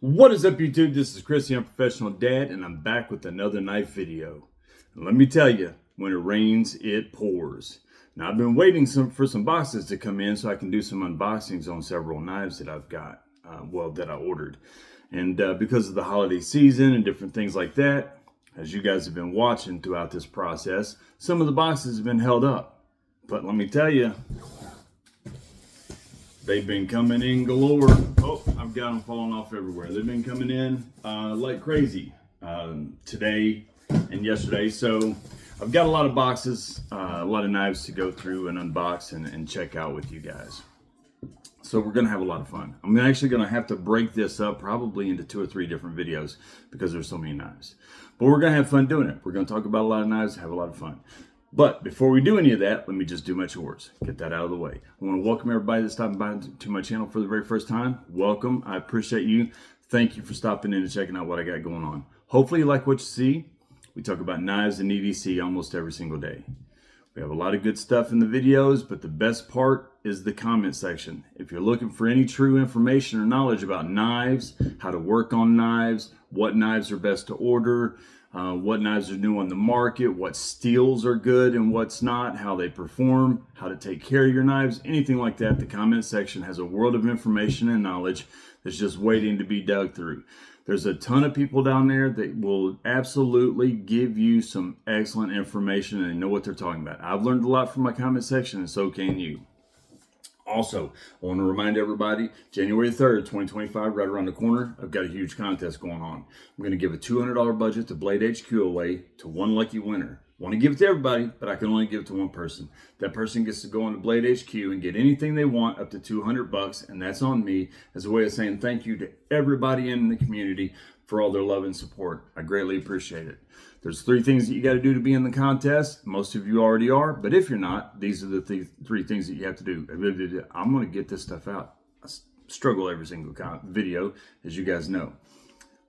What is up, YouTube? This is Chris, the Unprofessional Dad, and I'm back with another knife video. And let me tell you, when it rains, it pours. Now, I've been waiting for some boxes to come in so I can do some unboxings on several knives that I've got, that I ordered. And because of the holiday season and different things like that, as you guys have been watching throughout this process, some of the boxes have been held up. But let me tell you, they've been coming in galore. Oh, I've got them falling off everywhere. They've been coming in like crazy today and yesterday. So I've got a lot of boxes, a lot of knives to go through and unbox and check out with you guys. So we're going to have a lot of fun. I'm actually going to have to break this up probably into 2 or 3 different videos because there's so many knives. But we're going to have fun doing it. We're going to talk about a lot of knives, have a lot of fun. But before we do any of that, let me just do my chores. Get that out of the way. I want to welcome everybody that's stopping by to my channel for the very first time. Welcome. I appreciate you. Thank you for stopping in and checking out what I got going on. Hopefully you like what you see. We talk about knives and EDC almost every single day. We have a lot of good stuff in the videos, but the best part is the comment section. If you're looking for any true information or knowledge about knives, how to work on knives, what knives are best to order, what knives are new on the market, what steels are good and what's not, how they perform, how to take care of your knives, anything like that, the comment section has a world of information and knowledge that's just waiting to be dug through. There's a ton of people down there that will absolutely give you some excellent information and know what they're talking about. I've learned a lot from my comment section, and so can you. Also, I want to remind everybody, January 3rd, 2025, right around the corner, I've got a huge contest going on. I'm going to give a $200 budget to Blade HQ away to one lucky winner. I want to give it to everybody, but I can only give it to one person. That person gets to go on to Blade HQ and get anything they want up to $200, and that's on me as a way of saying thank you to everybody in the community for all their love and support. I greatly appreciate it. There's 3 things that you got to do to be in the contest. Most of you already are, but if you're not, these are the 3 things that you have to do. I'm going to get this stuff out. I struggle every single video, as you guys know.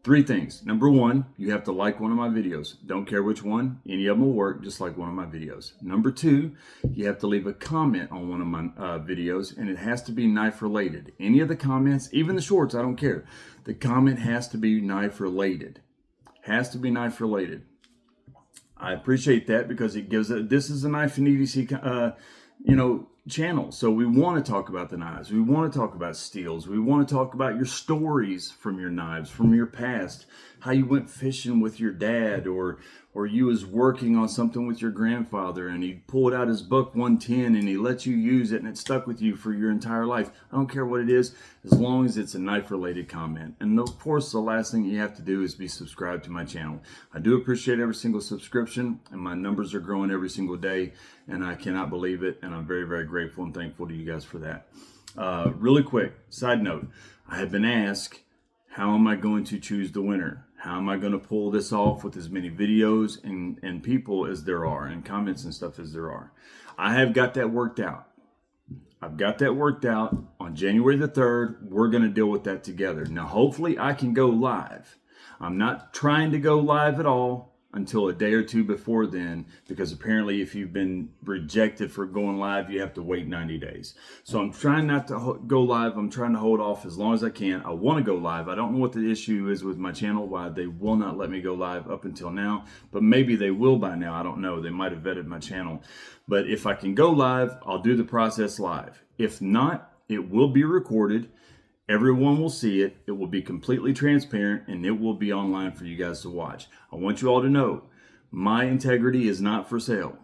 3 things. Number 1, you have to like one of my videos. Don't care which one. Any of them will work, just like one of my videos. Number 2, you have to leave a comment on one of my videos, and it has to be knife related. Any of the comments, even the shorts, I don't care. The comment has to be knife related. Has to be knife related. I appreciate that because it gives this is a knife and EDC, channel. So we want to talk about the knives. We want to talk about steels. We want to talk about your stories from your knives, from your past, how you went fishing with your dad, or you was working on something with your grandfather and he pulled out his Buck 110 and he let you use it and it stuck with you for your entire life. I don't care what it is, as long as it's a knife related comment. And of course, the last thing you have to do is be subscribed to my channel. I do appreciate every single subscription, and my numbers are growing every single day, and I cannot believe it, and I'm very, very grateful and thankful to you guys for that. Really quick, side note, I have been asked, how am I going to choose the winner? How am I going to pull this off with as many videos and people as there are, and comments and stuff as there are? I have got that worked out. I've got that worked out. On January the 3rd, we're going to deal with that together. Now, hopefully I can go live. I'm not trying to go live at all until a day or 2 before then, because apparently if you've been rejected for going live, you have to wait 90 days. So I'm trying not to go live. I'm trying to hold off as long as I can. I want to go live. I don't know what the issue is with my channel, why they will not let me go live up until now, but maybe they will by now. I don't know. They might have vetted my channel. But if I can go live, I'll do the process live. If not, it will be recorded. Everyone will see it. It will be completely transparent, and it will be online for you guys to watch. I want you all to know my integrity is not for sale.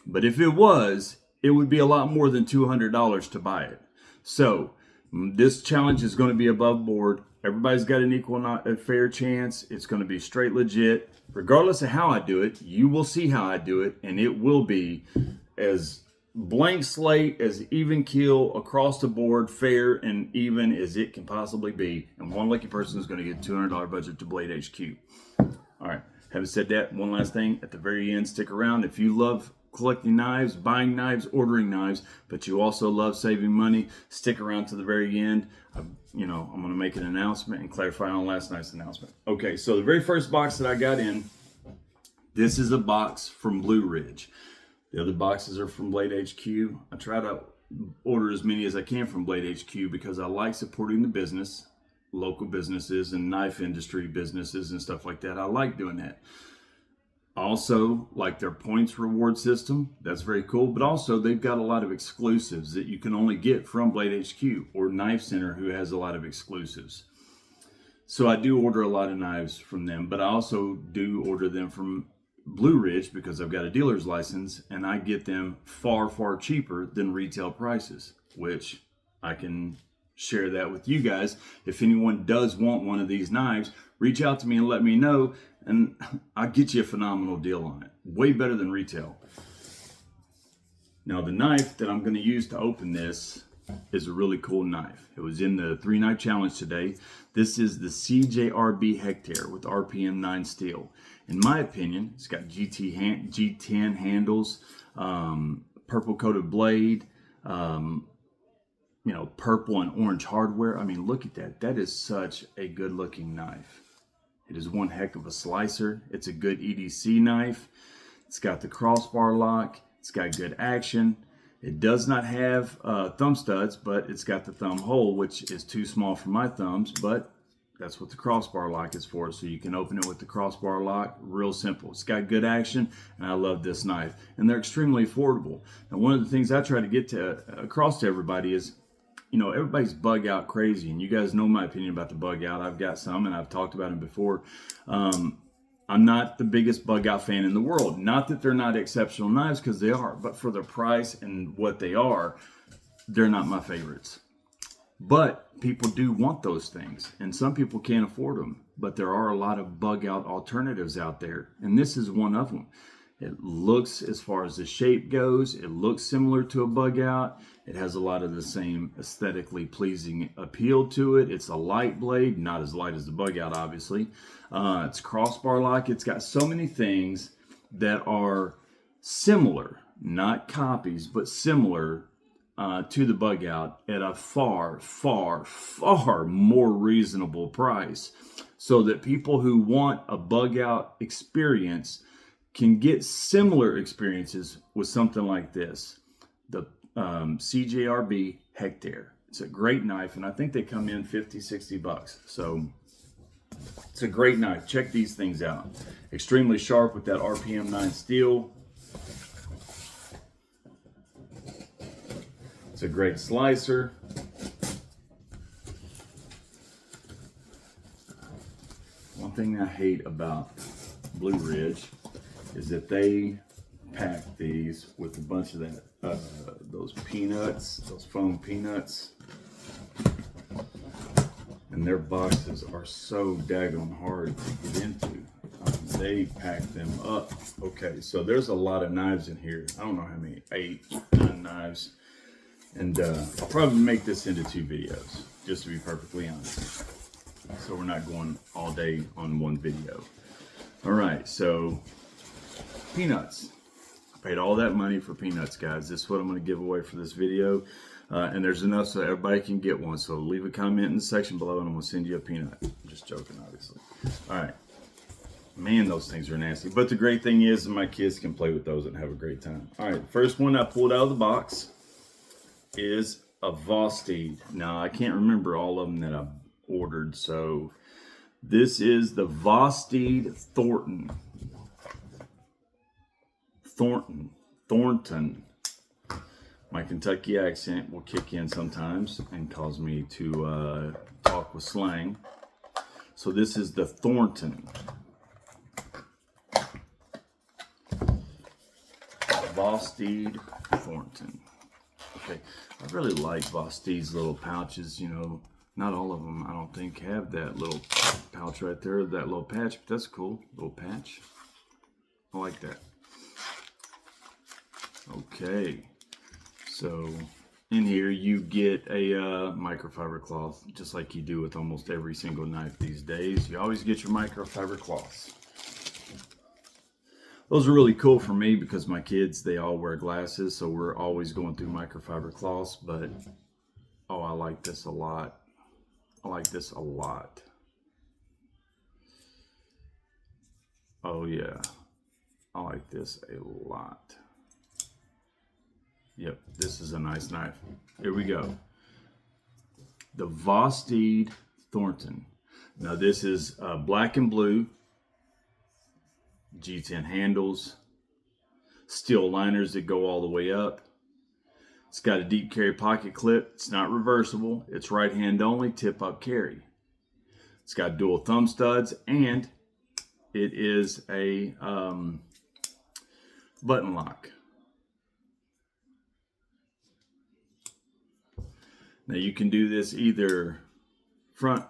But if it was, it would be a lot more than $200 to buy it. So this challenge is going to be above board. Everybody's got an equal, not a fair chance. It's going to be straight legit. Regardless of how I do it, you will see how I do it, and it will be as blank slate, as even keel across the board, fair and even as it can possibly be. And one lucky person is going to get a $200 budget to Blade HQ. All right. Having said that, one last thing at the very end, stick around. If you love collecting knives, buying knives, ordering knives, but you also love saving money, stick around to the very end. I'm going to make an announcement and clarify on last night's announcement. Okay, so the very first box that I got in, this is a box from Blue Ridge. The other boxes are from Blade HQ. I try to order as many as I can from Blade HQ because I like supporting the business. local businesses and knife industry businesses and stuff like that. I like doing that. Also, like their points reward system, that's very cool. But also, they've got a lot of exclusives that you can only get from Blade HQ or Knife Center, who has a lot of exclusives. So I do order a lot of knives from them, but I also do order them from Blue Ridge because I've got a dealer's license, and I get them far, far cheaper than retail prices, which I can share that with you guys. If anyone does want one of these knives, reach out to me and let me know, and I'll get you a phenomenal deal on it. Way better than retail. Now, the knife that I'm going to use to open this is a really cool knife. It was in the 3-knife challenge today. This is the CJRB Hectare with RPM 9 steel. In my opinion, it's got G10 handles, purple coated blade, purple and orange hardware. I mean, look at that. That is such a good looking knife. It is one heck of a slicer. It's a good EDC knife. It's got the crossbar lock. It's got good action. It does not have thumb studs, but it's got the thumb hole, which is too small for my thumbs, but that's what the crossbar lock is for. So you can open it with the crossbar lock. Real simple. It's got good action, and I love this knife. And they're extremely affordable. And one of the things I try to get across to everybody is, everybody's bug out crazy, and you guys know my opinion about the bug out. I've got some, and I've talked about them before. I'm not the biggest bug out fan in the world. Not that they're not exceptional knives, because they are, but for the price and what they are, they're not my favorites. But people do want those things, and some people can't afford them. But there are a lot of bug out alternatives out there, and this is one of them. It looks, as far as the shape goes, it looks similar to a bug out. It has a lot of the same aesthetically pleasing appeal to it. It's a light blade, not as light as the bug out, obviously. It's crossbar lock. It's got so many things that are similar, not copies, but similar to the bug out at a far, far, far more reasonable price, so that people who want a bug out experience can get similar experiences with something like this, the CJRB Hectare. It's a great knife, and I think they come in 50, 60 bucks. So it's a great knife. Check these things out. Extremely sharp with that RPM 9 steel. It's a great slicer. One thing I hate about Blue Ridge is that they pack these with a bunch of that, those peanuts, those foam peanuts. And their boxes are so daggone hard to get into. They pack them up. Okay, so there's a lot of knives in here. I don't know how many, 8, 9 knives. And I'll probably make this into 2 videos, just to be perfectly honest. So we're not going all day on one video. All right, so peanuts. I paid all that money for peanuts, guys. This is what I'm going to give away for this video. And there's enough so everybody can get one. So leave a comment in the section below and I'm going to send you a peanut. I'm just joking, obviously. All right. Man, those things are nasty. But the great thing is my kids can play with those and have a great time. All right, first one I pulled out of the box is a Vosteed. Now, I can't remember all of them that I ordered. So this is the Vosteed Thornton. Thornton. My Kentucky accent will kick in sometimes and cause me to talk with slang. So this is the Thornton. Vosteed Thornton. Okay, I really like Vosteed's little pouches. Not all of them, I don't think, have that little pouch right there, that little patch, but that's cool. Little patch. I like that. Okay, so in here you get a microfiber cloth, just like you do with almost every single knife these days. You always get your microfiber cloths. Those are really cool for me because my kids, they all wear glasses, so we're always going through microfiber cloths. But oh, I like this a lot. I like this a lot. Oh yeah, I like this a lot. Yep, this is a nice knife. Here we go. The Vosteed Thornton. Now this is black and blue, G10 handles, steel liners that go all the way up. It's got a deep carry pocket clip. It's not reversible. It's right hand only, tip up carry. It's got dual thumb studs, and it is a button lock. Now you can do this either front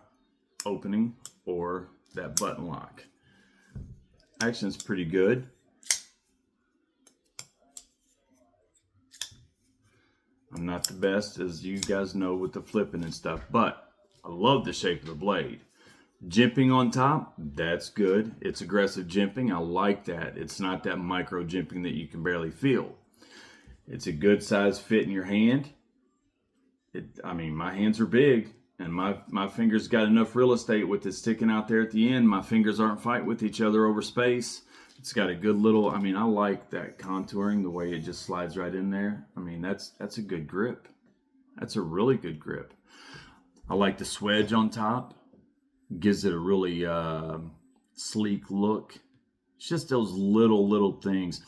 opening or that button lock. Action's pretty good. I'm not the best, as you guys know, with the flipping and stuff, but I love the shape of the blade. Jimping on top, that's good. It's aggressive jimping. I like that. It's not that micro jimping that you can barely feel. It's a good size fit in your hand. I mean, my hands are big, and my fingers got enough real estate with it sticking out there at the end. My fingers aren't fighting with each other over space. It's got a good little, I mean, I like that contouring, the way it just slides right in there. I mean, that's a good grip. That's a really good grip. I like the swedge on top. Gives it a really sleek look. It's just those little things.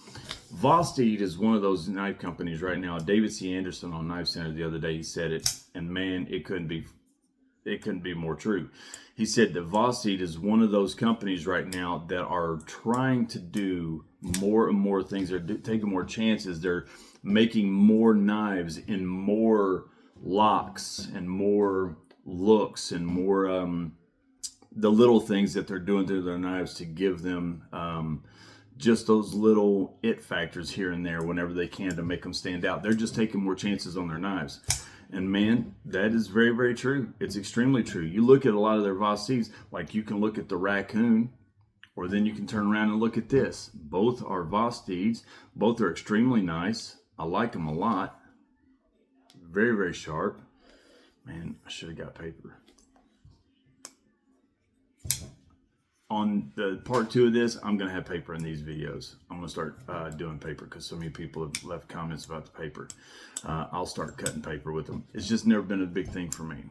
Vosteed is one of those knife companies right now. David C. Anderson on Knife Center the other day, he said it, and man, it couldn't be more true. He said that Vosteed is one of those companies right now that are trying to do more and more things. They're taking more chances. They're making more knives in more locks and more looks and more the little things that they're doing to their knives to give them just those little it factors here and there whenever they can to make them stand out. They're just taking more chances on their knives. And man, that is very, very true. It's extremely true. You look at a lot of their Vosteeds, like you can look at the Raccoon, or then you can turn around and look at this. Both are Vosteeds. Both are extremely nice. I like them a lot. Very, very sharp. Man, I should have got paper. On the part 2 of this, I'm going to have paper in these videos. I'm going to start doing paper because so many people have left comments about the paper. I'll start cutting paper with them. It's just never been a big thing for me.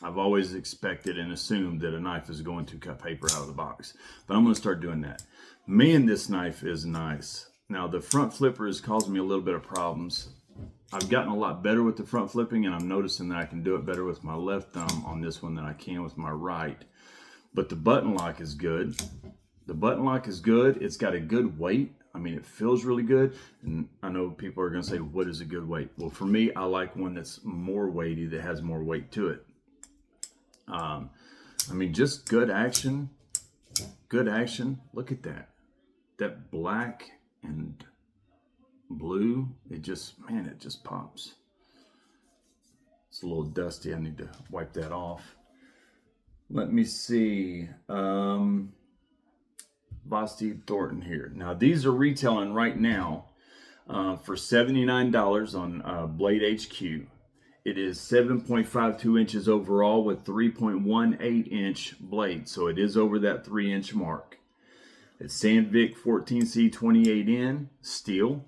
I've always expected and assumed that a knife is going to cut paper out of the box. But I'm going to start doing that. Man, this knife is nice. Now, the front flipper is causing me a little bit of problems. I've gotten a lot better with the front flipping, and I'm noticing that I can do it better with my left thumb on this one than I can with my right. But the button lock is good. The button lock is good. It's got a good weight. I mean, it feels really good. And I know people are going to say, what is a good weight? Well, for me, I like one that's more weighty, that has more weight to it. I mean, just good action. Good action. Look at that. That black and blue, it just pops. It's a little dusty. I need to wipe that off. Let me see. Vosteed Thornton here. Now, these are retailing right now for $79 on Blade HQ. It is 7.52 inches overall with 3.18 inch blade. So it is over that 3-inch mark. It's Sandvik 14C28N steel,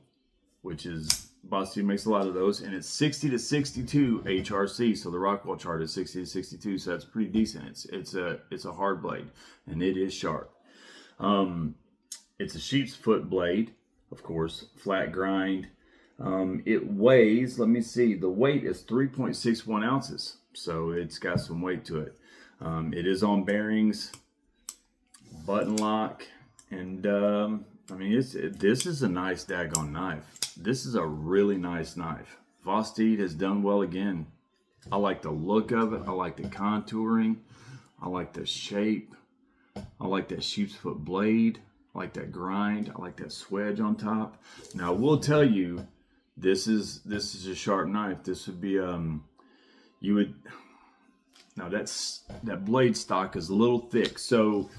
which is, Vosteed makes a lot of those, and it's 60 to 62 HRC. So the Rockwell chart is 60 to 62, so that's pretty decent. It's a hard blade, and it is sharp. It's a sheep's foot blade, of course, flat grind. It weighs, let me see, the weight is 3.61 ounces, so it's got some weight to it. It is on bearings, button lock, and I mean, this is a nice daggone knife. This is a really nice knife. Vosteed has done well again. I like the look of it. I like the contouring. I like the shape. I like that sheep's foot blade. I like that grind. I like that swedge on top. Now, I will tell you, this is a sharp knife. This would be now that blade stock is a little thick. So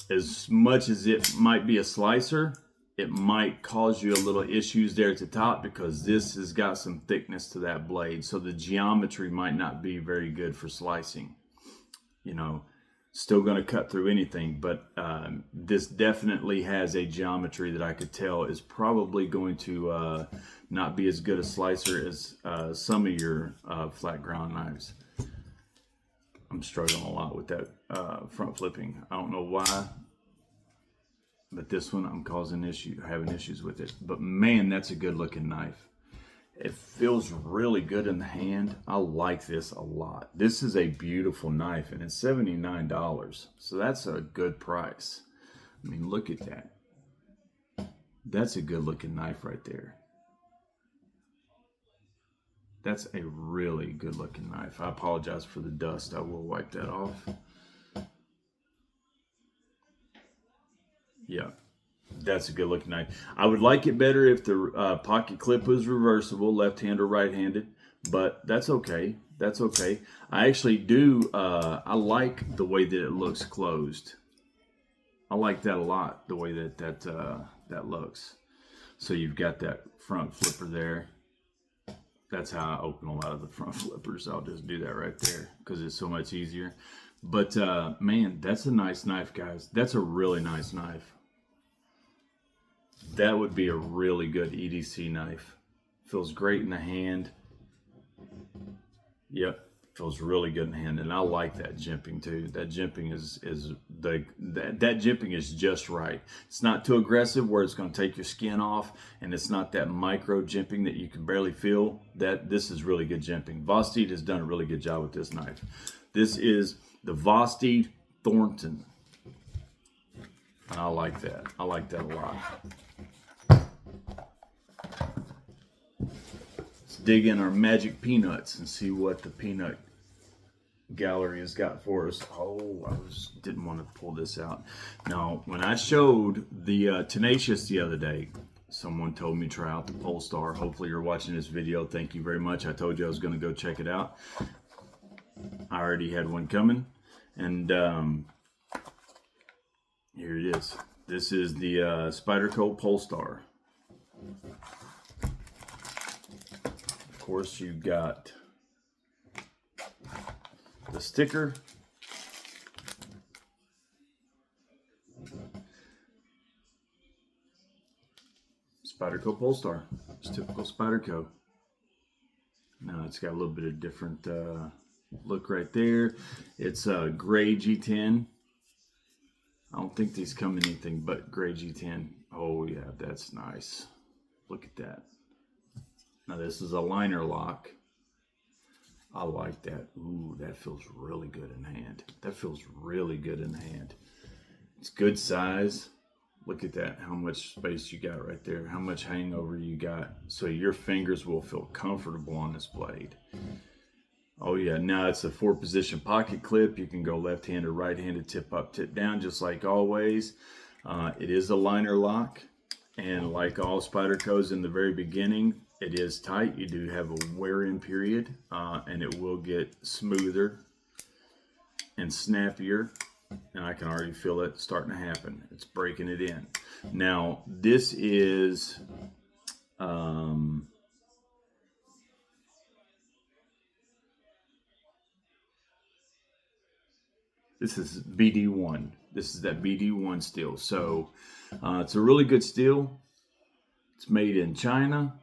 as much as it might be a slicer, it might cause you a little issues there at the top because this has got some thickness to that blade. So the geometry might not be very good for slicing. You know, still going to cut through anything, but this definitely has a geometry that I could tell is probably going to not be as good a slicer as some of your flat ground knives. I'm struggling a lot with that front flipping. I don't know why, but this one I'm having issues with it. But man, that's a good looking knife. It feels really good in the hand. I like this a lot. This is a beautiful knife, and it's $79. So that's a good price. I mean, look at that. That's a good looking knife right there. That's a really good looking knife. I apologize for the dust. I will wipe that off. Yeah, that's a good looking knife. I would like it better if the pocket clip was reversible, left-handed or right-handed, but that's okay. That's okay. I actually do, I like the way that it looks closed. I like that a lot, the way that looks. So you've got that front flipper there. That's how I open a lot of the front flippers. I'll just do that right there because it's so much easier. But man, that's a nice knife, guys. That's a really nice knife. That would be a really good EDC knife. Feels great in the hand. Yep, feels really good in the hand, and I like that jimping too. That jimping that jimping is just right. It's not too aggressive where it's going to take your skin off, and it's not that micro jimping that you can barely feel. This is really good jimping. Vosteed has done a really good job with this knife. This is the Vosteed Thornton, and I like that. I like that a lot. Let's dig in our magic peanuts and see what the peanut gallery has got for us. Oh, didn't want to pull this out. Now, when I showed the Tenacious the other day, someone told me try out the Polestar. Hopefully you're watching this video. Thank you very much. I told you I was going to go check it out. I already had one coming, and here it is. This is the Spyderco Polestar. Of course, you got the sticker, Spyderco Polestar. It's typical Spyderco. Now it's got a little bit of different look right there. It's a gray G10. I don't think these come in anything but gray G10. Oh yeah, that's nice. Look at that. Now this is a liner lock. I like that. Ooh, that feels really good in hand. That feels really good in hand. It's good size. Look at that, how much space you got right there, how much hangover you got. So your fingers will feel comfortable on this blade. Oh yeah, now it's a 4-position pocket clip. You can go left-handed, right-handed, tip up, tip down, just like always. It is a liner lock. And like all Spydercos in the very beginning, it is tight. You do have a wear-in period, and it will get smoother and snappier. And I can already feel it starting to happen. It's breaking it in. Now, this is BD1. This is that BD1 steel. So it's a really good steel. It's made in China.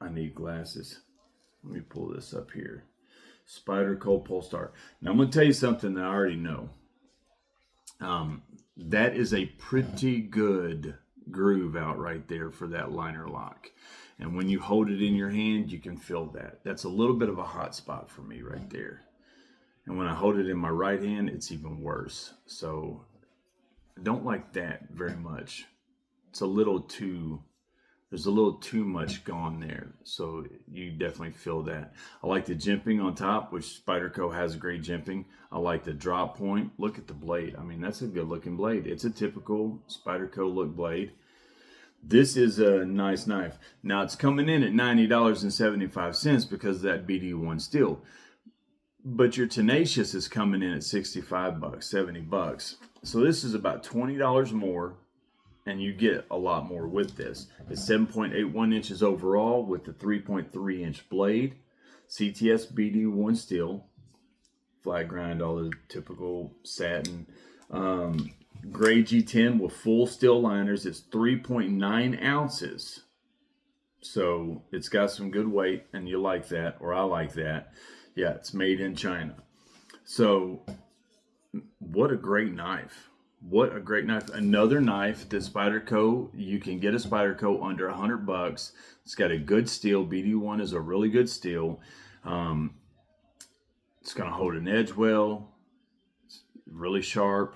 I need glasses. Let me pull this up here. Spyderco Polestar. Now I'm going to tell you something that I already know. That is a pretty good groove out right there for that liner lock. And when you hold it in your hand, you can feel that. That's a little bit of a hot spot for me right there. And when I hold it in my right hand, it's even worse. So I don't like that very much. It's a little too... There's a little too much gone there, so you definitely feel that. I like the jimping on top, which Spyderco has great jimping. I like the drop point. Look at the blade. I mean, that's a good looking blade. It's a typical Spyderco look blade. This is a nice knife. Now it's coming in at $90.75 because of that BD1 steel. But your Tenacious is coming in at 65 bucks, 70 bucks. So this is about $20 more. And you get a lot more with this. It's 7.81 inches overall with the 3.3 inch blade. CTS BD1 steel. Flat grind, all the typical satin. Gray G10 with full steel liners. It's 3.9 ounces. So it's got some good weight, and you like that, or I like that. Yeah, it's made in China. So what a great knife. What a great knife. Another knife, the Spyderco, you can get a Spyderco under $100. It's got a good steel. BD1 is a really good steel. It's going to hold an edge well. It's really sharp.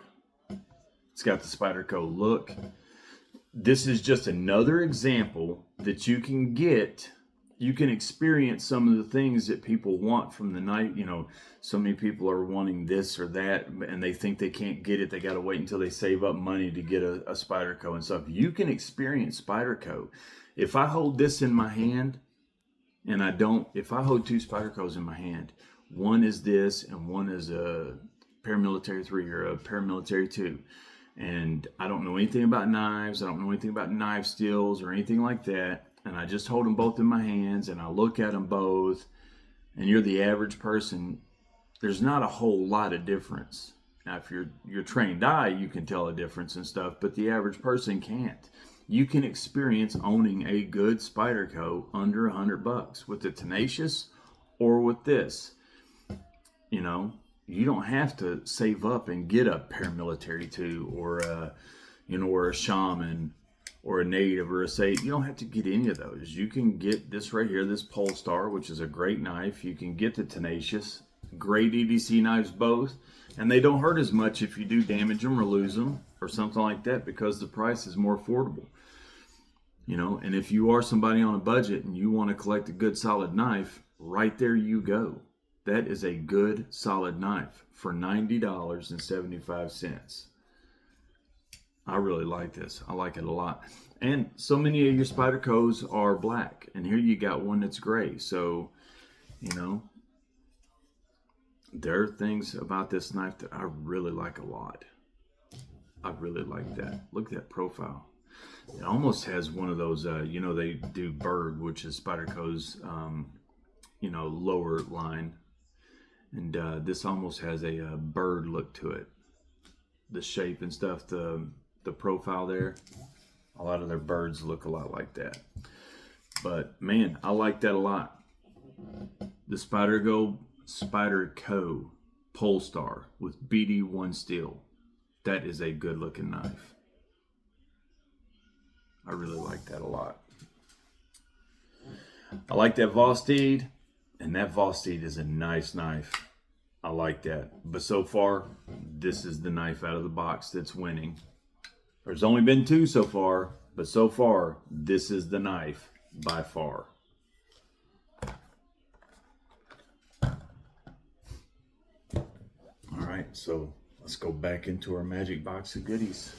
It's got the Spyderco look. This is just another example that you can get. You can experience some of the things that people want from the knife. You know, so many people are wanting this or that, and they think they can't get it. They got to wait until they save up money to get a Spyderco and stuff. You can experience Spyderco. If I hold this in my hand, and if I hold two Spydercos in my hand, one is this and one is a paramilitary 3 or a paramilitary 2. And I don't know anything about knives. I don't know anything about knife steels or anything like that. And I just hold them both in my hands and I look at them both. And you're the average person. There's not a whole lot of difference. Now, if you're trained eye, you can tell a difference and stuff, but the average person can't. You can experience owning a good Spyderco under $100 with the Tenacious or with this. You know, you don't have to save up and get a paramilitary 2 or or a shaman or a native or a sage. You don't have to get any of those. You can get this right here, this Polestar, which is a great knife. You can get the Tenacious, great EDC knives both, and they don't hurt as much if you do damage them or lose them or something like that because the price is more affordable. You know, and if you are somebody on a budget and you want to collect a good solid knife, right there you go. That is a good solid knife for $90.75. I really like this. I like it a lot. And so many of your Spydercos are black. And here you got one that's gray. So, you know, there are things about this knife that I really like a lot. I really like that. Look at that profile. It almost has one of those, they do bird, which is Spyderco's, lower line. And this almost has a bird look to it. The shape and stuff, the profile there. A lot of their birds look a lot like that. But man, I like that a lot. The Spyderco Polestar with BD1 steel. That is a good looking knife. I really like that a lot. I like that Vosteed, and that Vosteed is a nice knife. I like that. But so far, this is the knife out of the box that's winning. There's only been 2 so far, but so far, this is the knife by far. All right, so let's go back into our magic box of goodies.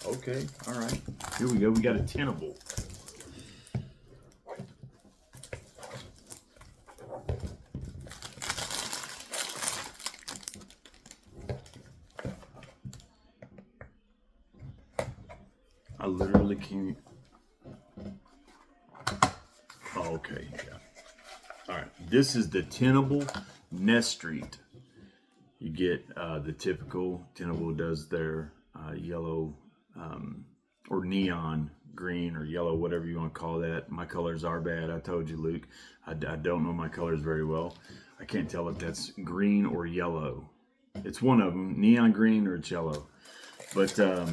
Okay, all right. Here we go. We got a Tenable. I literally can't. Oh, okay, yeah. All right, this is the Tenable Nesstreet. You get the typical. Tenable does their yellow or neon green or yellow, whatever you want to call that. My colors are bad. I told you, Luke. I don't know my colors very well. I can't tell if that's green or yellow. It's one of them, neon green or it's yellow. But all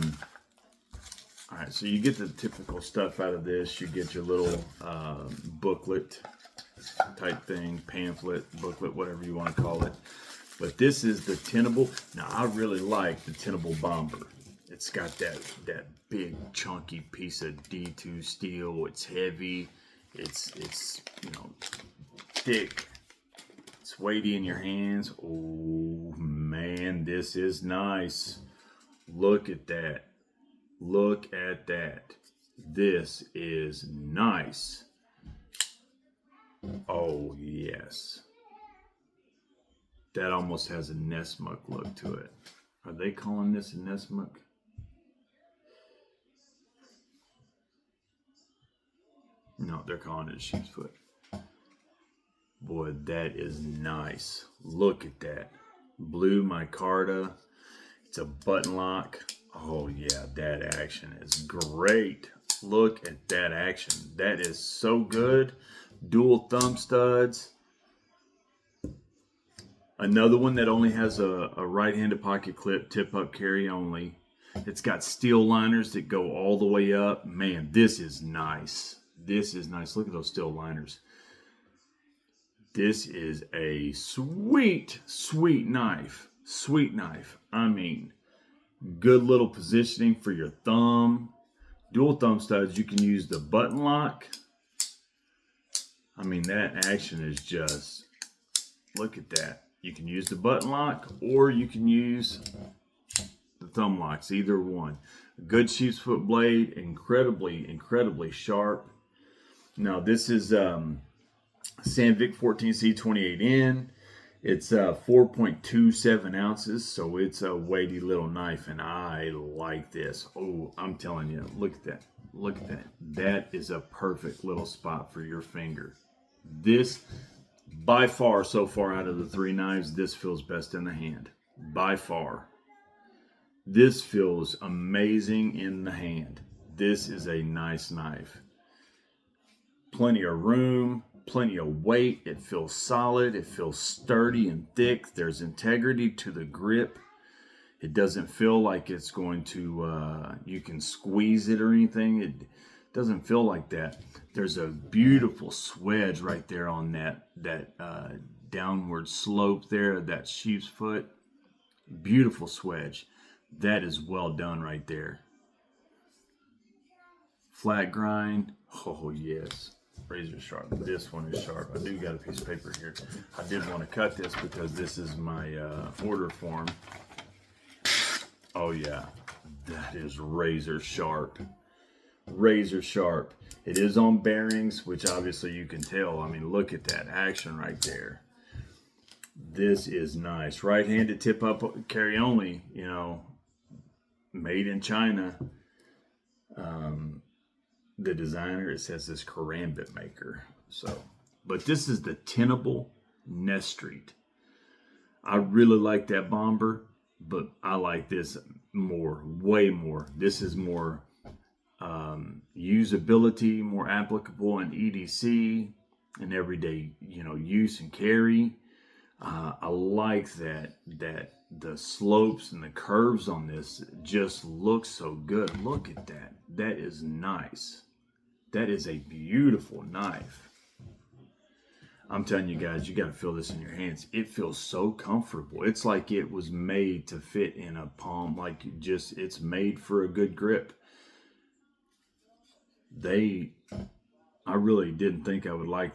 right, so you get the typical stuff out of this. You get your little booklet type thing, pamphlet, booklet, whatever you want to call it. But this is the Tenable. Now, I really like the Tenable Bomber. It's got that big chunky piece of D2 steel. It's heavy. It's thick. It's weighty in your hands. Oh man, this is nice. Look at that. Look at that. This is nice. Oh yes. That almost has a Nesmuck look to it. Are they calling this a Nesmuck? No, they're calling it a sheep's foot. Boy, that is nice. Look at that. Blue micarta. It's a button lock. Oh yeah, that action is great. Look at that action. That is so good. Dual thumb studs. Another one that only has a right-handed pocket clip, tip up carry only. It's got steel liners that go all the way up. Man, this is nice. This is nice. Look at those steel liners. This is a sweet, sweet knife. Sweet knife. I mean, good little positioning for your thumb. Dual thumb studs. You can use the button lock. I mean, that action is just, look at that. You can use the button lock or you can use the thumb locks, either one. A good sheepsfoot blade, incredibly, incredibly sharp. Now, this is Civivi 14C 28N. It's 4.27 ounces, so it's a weighty little knife, and I like this. Oh, I'm telling you, look at that. Look at that. That is a perfect little spot for your finger. This, by far, so far out of the three knives, this feels best in the hand. By far. This feels amazing in the hand. This is a nice knife. Plenty of room, plenty of weight. It feels solid. It feels sturdy and thick. There's integrity to the grip. It doesn't feel like it's going to, you can squeeze it or anything. It doesn't feel like that. There's a beautiful swedge right there on that downward slope there, that sheep's foot. Beautiful swedge. That is well done right there. Flat grind. Oh, yes. Razor sharp. This one is sharp. I do got a piece of paper here. I did want to cut this because this is my order form. Oh, yeah. That is razor sharp. Razor sharp. It is on bearings, which obviously you can tell. I mean, look at that action right there. This is nice. Right-handed tip up carry only, you know, made in China. The designer, it says this karambit maker. So, but this is the Tenable Nesstreet. I really like that bomber, but I like this more, way more. This is more usability, more applicable in EDC and everyday, you know, use and carry. I like that the slopes and the curves on this just look so good. Look at that. That is nice. That is a beautiful knife. I'm telling you guys, you got to feel this in your hands. It feels so comfortable. It's like it was made to fit in a palm. Like it's made for a good grip. I really didn't think I would like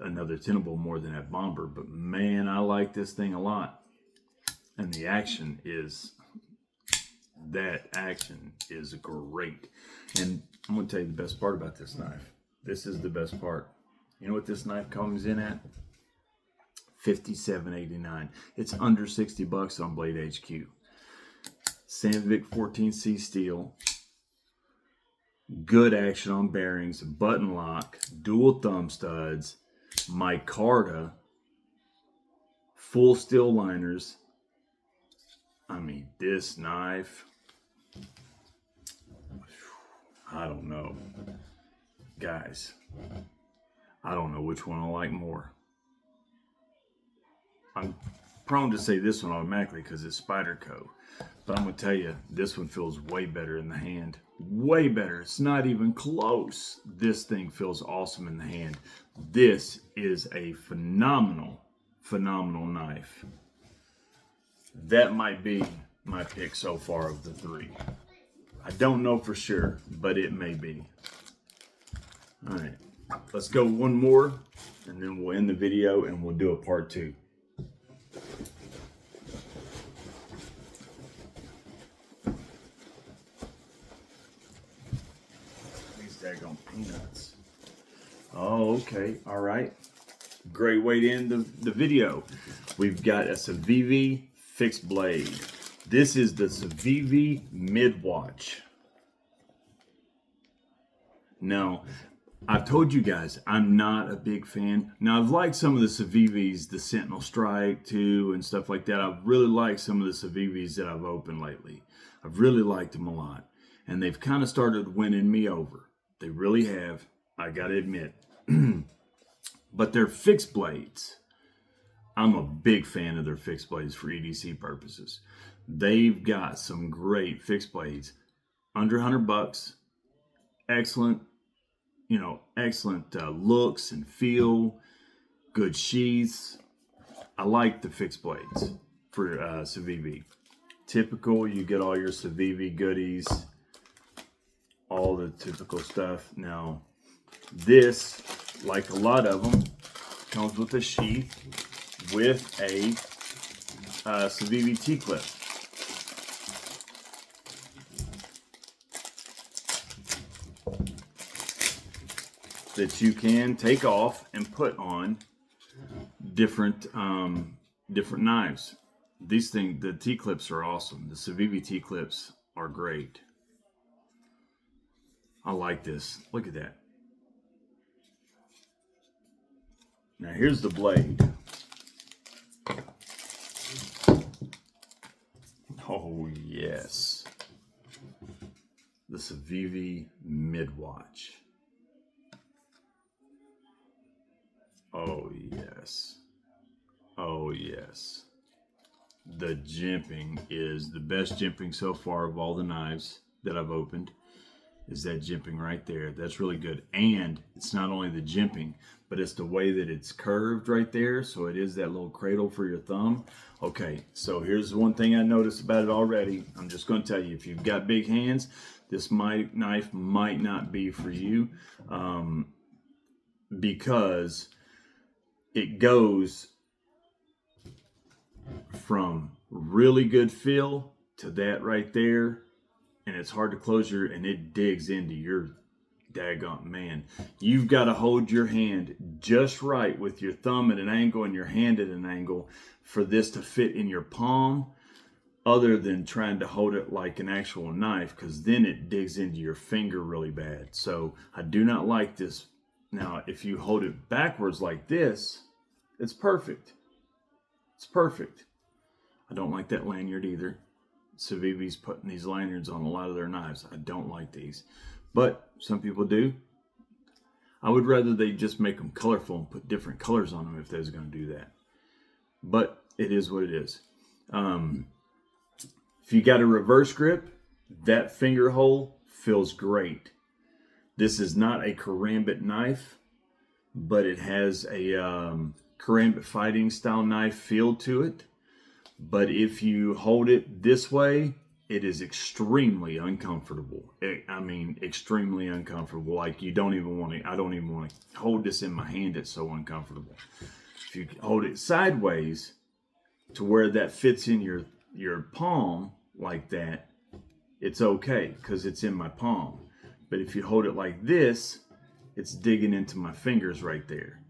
another Tenable more than that bomber, but man, I like this thing a lot. And the action is, that action is great. And I'm going to tell you the best part about this knife. This is the best part. You know what this knife comes in at? $57.89. It's under $60 on Blade HQ. Civivi 14C steel. Good action on bearings. Button lock. Dual thumb studs. Micarta. Full steel liners. I mean, this knife, I don't know. Guys, I don't know which one I like more. I'm prone to say this one automatically because it's Spyderco. But I'm going to tell you, this one feels way better in the hand. Way better. It's not even close. This thing feels awesome in the hand. This is a phenomenal, phenomenal knife. That might be my pick so far of the three. I don't know for sure, but it may be. All right, let's go one more, and then we'll end the video, and we'll do a part 2. These daggone peanuts. Oh, okay, all right. Great way to end the video. We've got a Civivi fixed blade. This is the Civivi Midwatch. Now, I've told you guys I'm not a big fan. Now, I've liked some of the Civivis, the Sentinel Strike 2 and stuff like that. I've really liked some of the Civivis that I've opened lately. I've really liked them a lot. And they've kind of started winning me over. They really have, I gotta admit. But they're fixed blades. I'm a big fan of their fixed blades for EDC purposes. They've got some great fixed blades under $100. Excellent, excellent looks and feel, good sheaths. I like the fixed blades for Civivi. Typical, you get all your Civivi goodies, all the typical stuff. Now, this, like a lot of them, comes with a sheath with a Civivi T-clip. That you can take off and put on different knives. These things, the T-clips are awesome. The Civivi T-clips are great. I like this. Look at that. Now here's the blade. Oh yes. The Civivi Midwatch. Oh yes. Oh yes. The jimping is the best jimping so far of all the knives that I've opened. Is that jimping right there. That's really good. And it's not only the jimping, but it's the way that it's curved right there. So it is that little cradle for your thumb. Okay, so here's one thing I noticed about it already. I'm just going to tell you, if you've got big hands, this knife might not be for you, because it goes from really good feel to that right there, and it's hard to close and it digs into your daggone man. You've got to hold your hand just right with your thumb at an angle and your hand at an angle for this to fit in your palm, other than trying to hold it like an actual knife, because then it digs into your finger really bad. So I do not like this. Now, if you hold it backwards like this, it's perfect. It's perfect. I don't like that lanyard either. Civivi's putting these lanyards on a lot of their knives. I don't like these, but some people do. I would rather they just make them colorful and put different colors on them if they was going to do that. But it is what it is. If you got a reverse grip, that finger hole feels great. This is not a karambit knife, but it has a karambit fighting style knife feel to it. But if you hold it this way, it is extremely uncomfortable. I mean, extremely uncomfortable. Like you don't even want to, I don't even want to hold this in my hand. It's so uncomfortable. If you hold it sideways to where that fits in your palm like that, it's okay because it's in my palm. But if you hold it like this, it's digging into my fingers right there.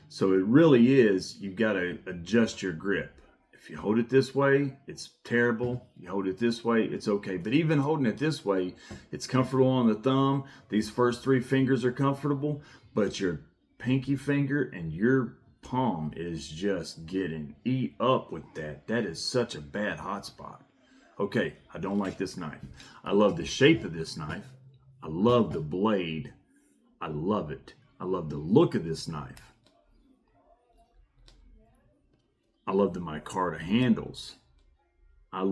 So it really is, you got to adjust your grip. If you hold it this way, it's terrible. You hold it this way, it's okay. But even holding it this way, it's comfortable on the thumb. These first three fingers are comfortable, but your pinky finger and your palm is just getting eat up with that. That is such a bad hot spot. Okay, I don't like this knife. I love the shape of this knife. I love the blade. I love it. I love the look of this knife. I love the micarta handles. I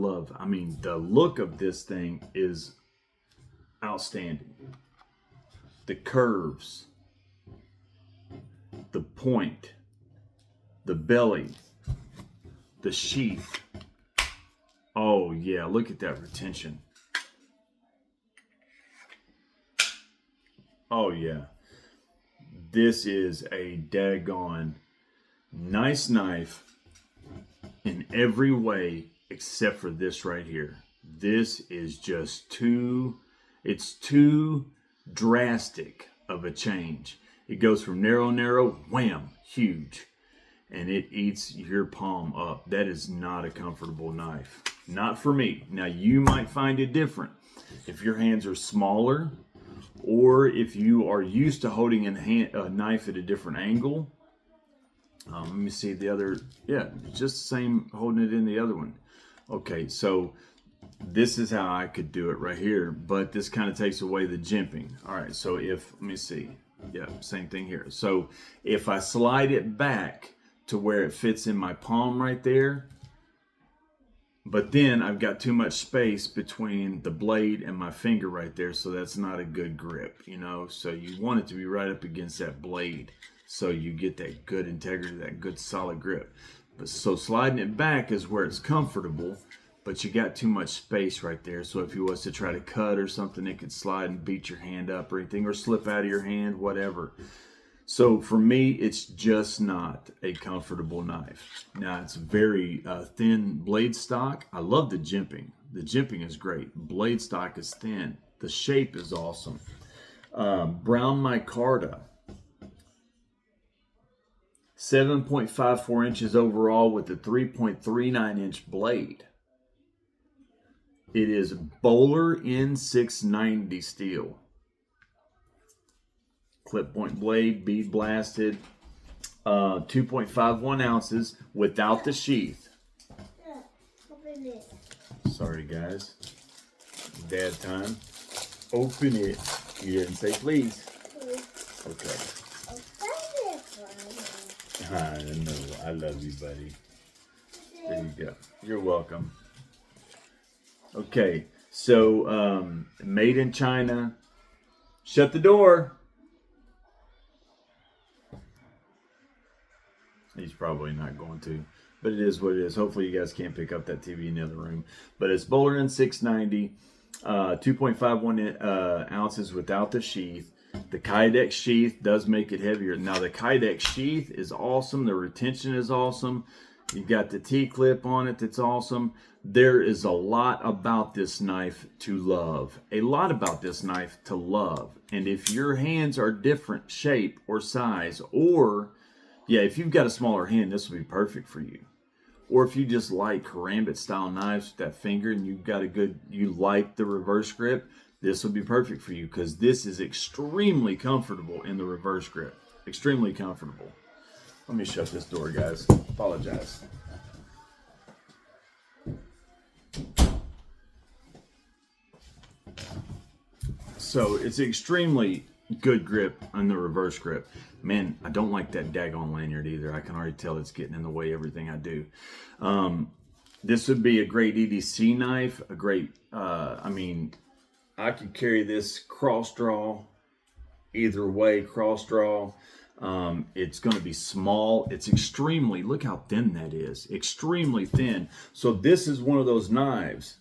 mean, the look of this thing is outstanding. The curves, the point, the belly, the sheath. Oh yeah, look at that retention. Oh yeah. This is a daggone nice knife in every way except for this right here. This is just too drastic of a change. It goes from narrow, wham, huge. And it eats your palm up. That is not a comfortable knife. Not for me. Now you might find it different. If your hands are smaller, or if you are used to holding a knife at a different angle. Let me see the other. Yeah, just the same holding it in the other one. Okay, so This is how I could do it right here, but this kind of takes away the jimping. All right, so let me see. Yeah, same thing here. So if I slide it back to where it fits in my palm right there, but then I've got too much space between the blade and my finger right there, so that's not a good grip, you know? So you want it to be right up against that blade so you get that good integrity, that good solid grip. But so sliding it back is where it's comfortable, but you got too much space right there. So if you was to try to cut or something, it could slide and beat your hand up or anything, or slip out of your hand, whatever. So for me, it's just not a comfortable knife. Now, it's very thin blade stock. I love the jimping. The jimping is great. Blade stock is thin. The shape is awesome. Brown micarta. 7.54 inches overall with a 3.39 inch blade. It is Bowler N690 steel. Clip point blade, bead blasted, 2.51 ounces without the sheath. Sorry guys, dad time. Open it. You didn't say please. Okay. I know, I love you, buddy. There you go. You're welcome. Okay, so made in China. Shut the door. He's probably not going to, but it is what it is. Hopefully you guys can't pick up that TV in the other room. But it's Bowler N690, 2.51 ounces without the sheath. The Kydex sheath does make it heavier. Now the Kydex sheath is awesome. The retention is awesome. You've got the T-clip on it that's awesome. There is a lot about this knife to love. A lot about this knife to love. And if your hands are different shape or size, or yeah, if you've got a smaller hand, this will be perfect for you. Or if you just like karambit style knives with that finger and you've got you like the reverse grip, this will be perfect for you because this is extremely comfortable in the reverse grip. Extremely comfortable. Let me shut this door, guys. Apologize. So it's extremely good grip on the reverse grip. Man, I don't like that daggone lanyard either. I can already tell it's getting in the way of everything I do. This would be a great EDC knife. A great, I could carry this cross draw, either way, cross draw. It's going to be small. It's extremely, look how thin that is. Extremely thin. So this is one of those knives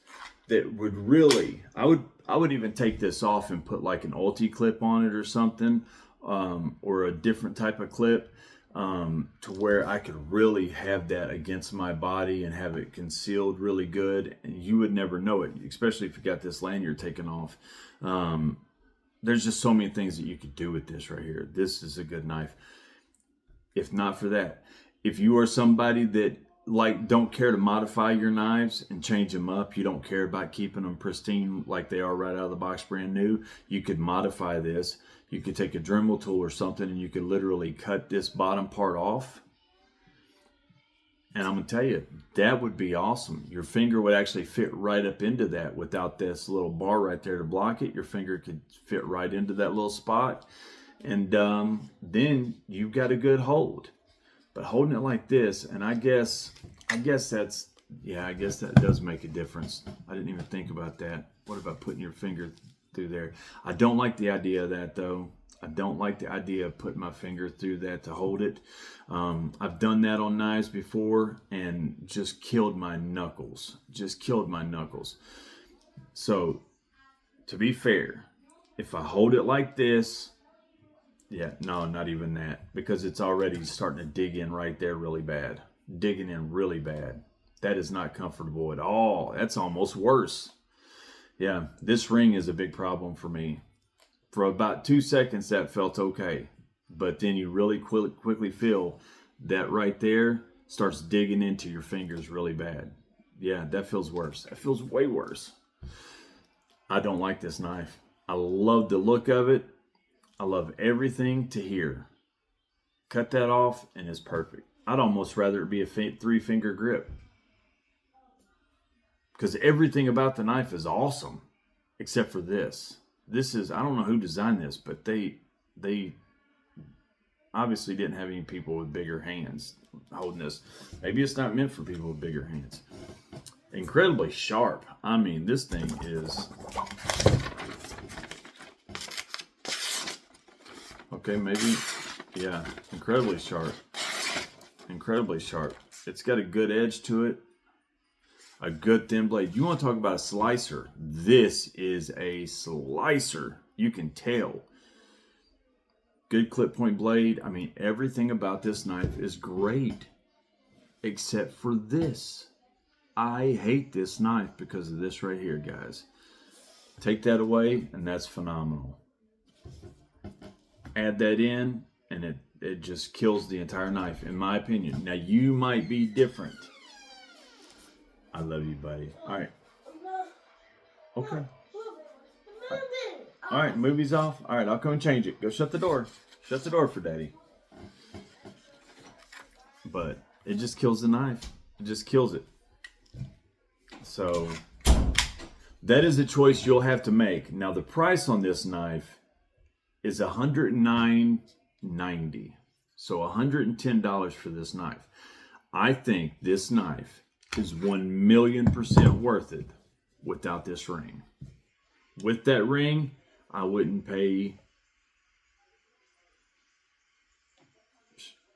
that would really, I would even take this off and put like an ulti clip on it or something, or a different type of clip, to where I could really have that against my body and have it concealed really good. And you would never know it, especially if you got this lanyard taken off. There's just so many things that you could do with this right here. This is a good knife. If not for that, if you are somebody that don't care to modify your knives and change them up, you don't care about keeping them pristine like they are right out of the box brand new, you could modify this. You could take a Dremel tool or something and you could literally cut this bottom part off. And I'm gonna tell you, that would be awesome. Your finger would actually fit right up into that without this little bar right there to block it. Your finger could fit right into that little spot. And then you've got a good hold. But holding it like this, and I guess that's, yeah, I guess that does make a difference. I didn't even think about that. What about putting your finger through there? I don't like the idea of that though. I don't like the idea of putting my finger through that to hold it. I've done that on knives before and just killed my knuckles. Just killed my knuckles. So, to be fair, if I hold it like this, yeah, no, not even that, because it's already starting to dig in right there really bad. Digging in really bad. That is not comfortable at all. That's almost worse. Yeah, this ring is a big problem for me. For about 2 seconds, that felt okay. But then you really quickly feel that right there starts digging into your fingers really bad. Yeah, that feels worse. That feels way worse. I don't like this knife. I love the look of it. I love everything to here. Cut that off and it's perfect. I'd almost rather it be a 3-finger grip. because everything about the knife is awesome, except for this. This is, I don't know who designed this, but they obviously didn't have any people with bigger hands holding this. Maybe it's not meant for people with bigger hands. Incredibly sharp. I mean, this thing is, okay, maybe, yeah, incredibly sharp. Incredibly sharp. It's got a good edge to it. A good thin blade. You want to talk about a slicer? This is a slicer. You can tell. Good clip point blade. I mean, everything about this knife is great, except for this. I hate this knife because of this right here, guys. Take that away, and that's phenomenal. Add that in, and it just kills the entire knife, in my opinion. Now, you might be different. I love you, buddy. All right. Okay. All right, movie's off. All right, I'll come and change it. Go shut the door. Shut the door for Daddy. But it just kills the knife. It just kills it. So that is a choice you'll have to make. Now, the price on this knife is $109.90. So $110 for this knife. I think this knife is 1,000,000% worth it without this ring. With that ring, I wouldn't pay,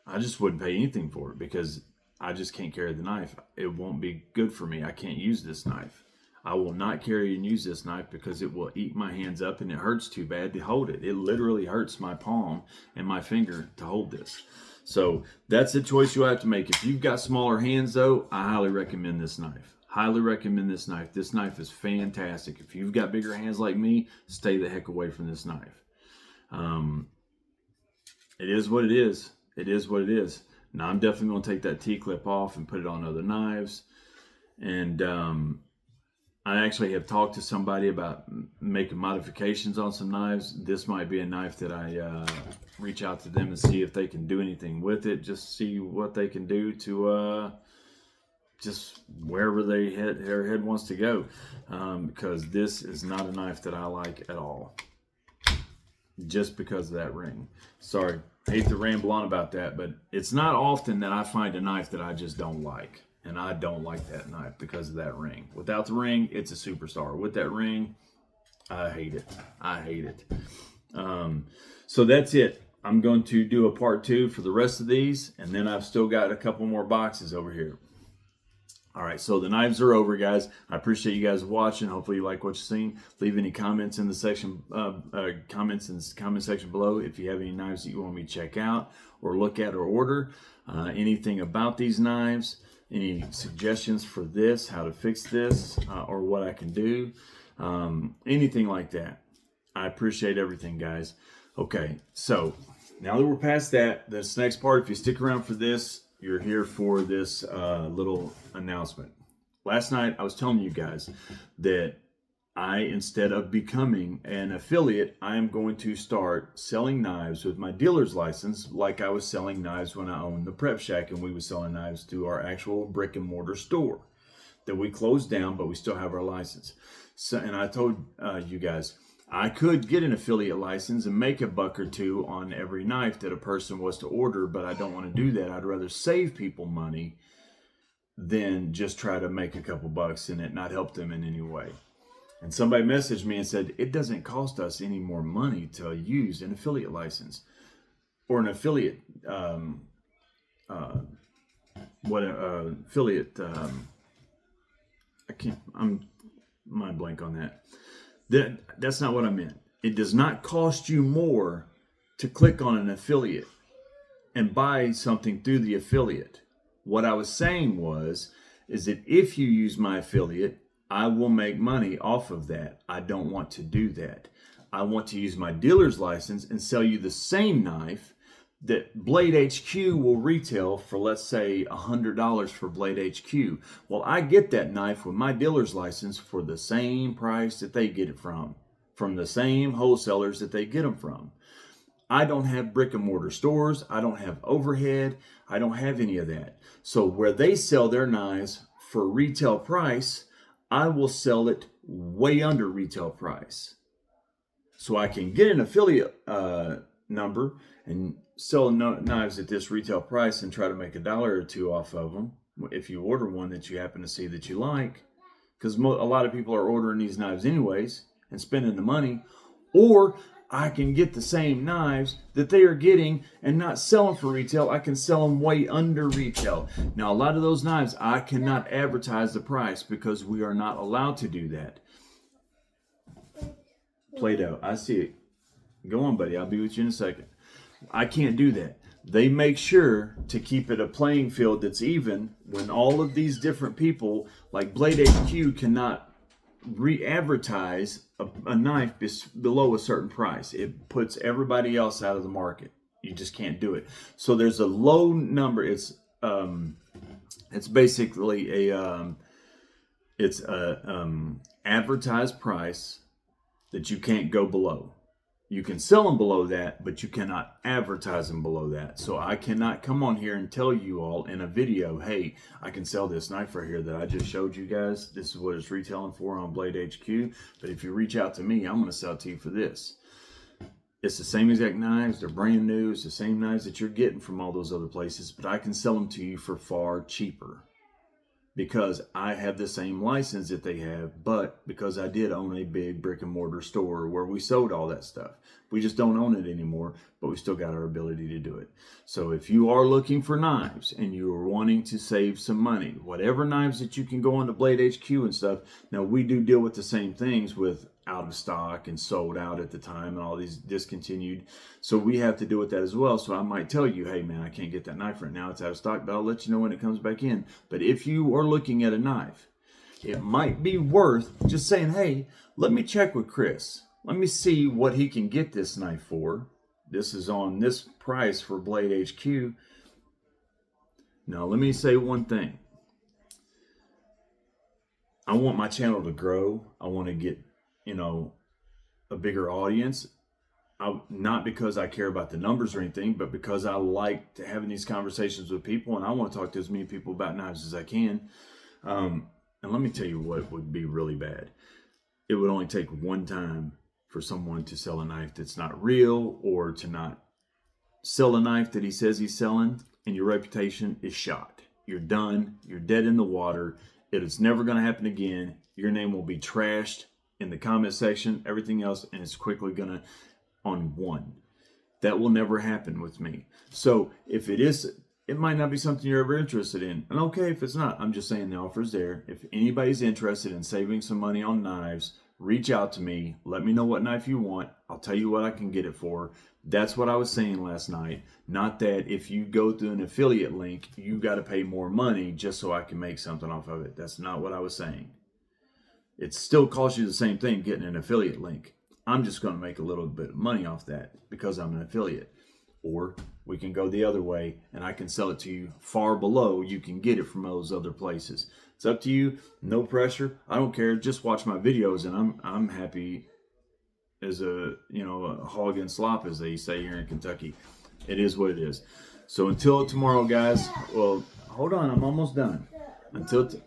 I just wouldn't pay anything for it because I just can't carry the knife. It won't be good for me. I can't use this knife. I will not carry and use this knife because it will eat my hands up and it hurts too bad to hold it. It literally hurts my palm and my finger to hold this. So that's a choice you'll have to make. If you've got smaller hands though, I highly recommend this knife. Highly recommend this knife. This knife is fantastic. If you've got bigger hands like me, stay the heck away from this knife. It is what it is. It is what it is. Now I'm definitely going to take that T-clip off and put it on other knives. And I actually have talked to somebody about making modifications on some knives. This might be a knife that I reach out to them and see if they can do anything with it. Just see what they can do to just wherever their head wants to go. Because this is not a knife that I like at all. Just because of that ring. Sorry, hate to ramble on about that, but it's not often that I find a knife that I just don't like. And I don't like that knife because of that ring. Without the ring, it's a superstar. With that ring, I hate it. I hate it. So that's it. I'm going to do a part 2 for the rest of these. And then I've still got a couple more boxes over here. All right, so the knives are over, guys. I appreciate you guys watching. Hopefully you like what you've seen. Leave any comments in the section, comments in the comment section below if you have any knives that you want me to check out or look at or order. Anything about these knives. Any suggestions for this, how to fix this, or what I can do, anything like that. I appreciate everything, guys. Okay, so now that we're past that, this next part, if you stick around for this, you're here for this little announcement. Last night, I was telling you guys that instead of becoming an affiliate, I am going to start selling knives with my dealer's license like I was selling knives when I owned the Prep Shack and we were selling knives to our actual brick and mortar store that we closed down, but we still have our license. So, and I told you guys, I could get an affiliate license and make $1 or $2 on every knife that a person was to order, but I don't want to do that. I'd rather save people money than just try to make a couple bucks and it not help them in any way. And somebody messaged me and said, it doesn't cost us any more money to use an affiliate license or an affiliate, affiliate, I'm mind blank on that. That's not what I meant. It does not cost you more to click on an affiliate and buy something through the affiliate. What I was saying is that if you use my affiliate, I will make money off of that. I don't want to do that. I want to use my dealer's license and sell you the same knife that Blade HQ will retail for, let's say, $100 for Blade HQ. Well, I get that knife with my dealer's license for the same price that they get it from the same wholesalers that they get them from. I don't have brick and mortar stores. I don't have overhead. I don't have any of that. So where they sell their knives for retail price, I will sell it way under retail price. So I can get an affiliate number and sell knives at this retail price and try to make $1 or $2 off of them if you order one that you happen to see that you like, because a lot of people are ordering these knives anyways and spending the money. Or I can get the same knives that they are getting and not sell them for retail. I can sell them way under retail. Now, a lot of those knives, I cannot advertise the price because we are not allowed to do that. Play-Doh, I see it. Go on, buddy. I'll be with you in a second. I can't do that. They make sure to keep it a playing field that's even when all of these different people, like Blade HQ, cannot re-advertise a knife below a certain price. It puts everybody else out of the market. You just can't do it. So there's a low number. It's basically a advertised price that you can't go below. You can sell them below that, but you cannot advertise them below that. So I cannot come on here and tell you all in a video, hey, I can sell this knife right here that I just showed you guys. This is what it's retailing for on Blade HQ. But if you reach out to me, I'm going to sell it to you for this. It's the same exact knives. They're brand new. It's the same knives that you're getting from all those other places. But I can sell them to you for far cheaper, because I have the same license that they have, but because I did own a big brick and mortar store where we sold all that stuff. We just don't own it anymore, but we still got our ability to do it. So if you are looking for knives and you are wanting to save some money, whatever knives that you can go on to Blade HQ and stuff, now we do deal with the same things with out of stock and sold out at the time and all these discontinued. So we have to deal with that as well. So I might tell you, hey man, I can't get that knife right now. It's out of stock, but I'll let you know when it comes back in. But if you are looking at a knife, it might be worth just saying, hey, let me check with Chris. Let me see what he can get this knife for. This is on this price for Blade HQ. Now, let me say one thing. I want my channel to grow. I want to get, a bigger audience. Not because I care about the numbers or anything, but because I like having these conversations with people, and I want to talk to as many people about knives as I can. And let me tell you what would be really bad. It would only take one time for someone to sell a knife that's not real, or to not sell a knife that he says he's selling, and your reputation is shot. You're done. You're dead in the water. It is never going to happen again. Your name will be trashed in the comment section, everything else, and it's quickly going to on one. That will never happen with me. So if it is, it might not be something you're ever interested in. And okay, if it's not, I'm just saying the offer's there. If anybody's interested in saving some money on knives, reach out to me. Let me know what knife you want. I'll tell you what I can get it for. That's what I was saying last night. Not that if you go through an affiliate link, you got to pay more money just so I can make something off of it. That's not what I was saying. It still costs you the same thing getting an affiliate link. I'm just going to make a little bit of money off that because I'm an affiliate. Or we can go the other way and I can sell it to you far below you can get it from those other places. It's up to you. No pressure. I don't care. Just watch my videos and I'm happy as a hog and slop, as they say here in Kentucky. It is what it is. So until tomorrow, guys. Well, hold on. I'm almost done.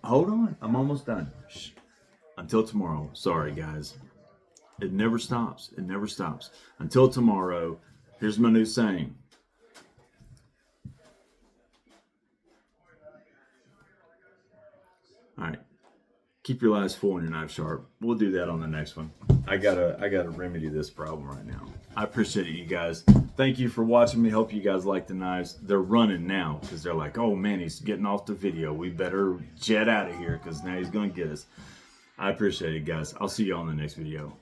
Hold on. I'm almost done. Shh. Until tomorrow. Sorry, guys. It never stops. It never stops. Until tomorrow, here's my new saying. All right. Keep your lives full and your knife sharp. We'll do that on the next one. I gotta remedy this problem right now. I appreciate it, you guys. Thank you for watching me. Hope you guys like the knives. They're running now because they're like, oh man, he's getting off the video. We better jet out of here because now he's gonna get us. I appreciate it, guys. I'll see you on the next video.